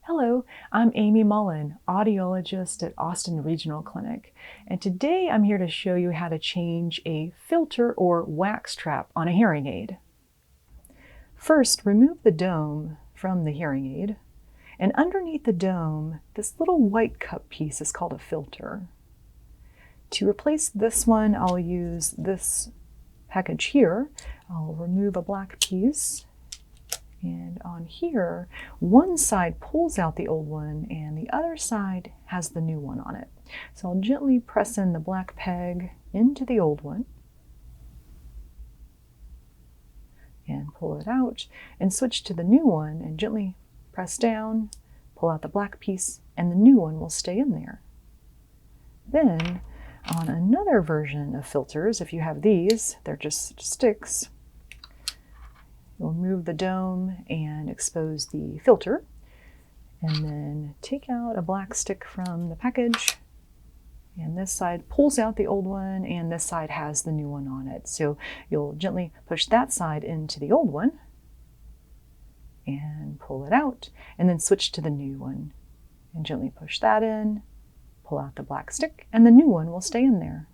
Hello, I'm Amy Mullin, audiologist at Austin Regional Clinic, and today I'm here to show you how to change a filter or wax trap on a hearing aid. First, remove the dome from the hearing aid, and underneath the dome, this little white cup piece is called a filter. To replace this one, I'll use this package here. I'll remove a black piece. And on here, one side pulls out the old one and the other side has the new one on it. So I'll gently press in the black peg into the old one and pull it out and switch to the new one and gently press down, pull out the black piece, and the new one will stay in there. Then on another version of filters, if you have these, they're just sticks. You'll remove the dome and expose the filter, and then take out a black stick from the package, and this side pulls out the old one and this side has the new one on it. So you'll gently push that side into the old one and pull it out, and then switch to the new one and gently push that in, pull out the black stick, and the new one will stay in there.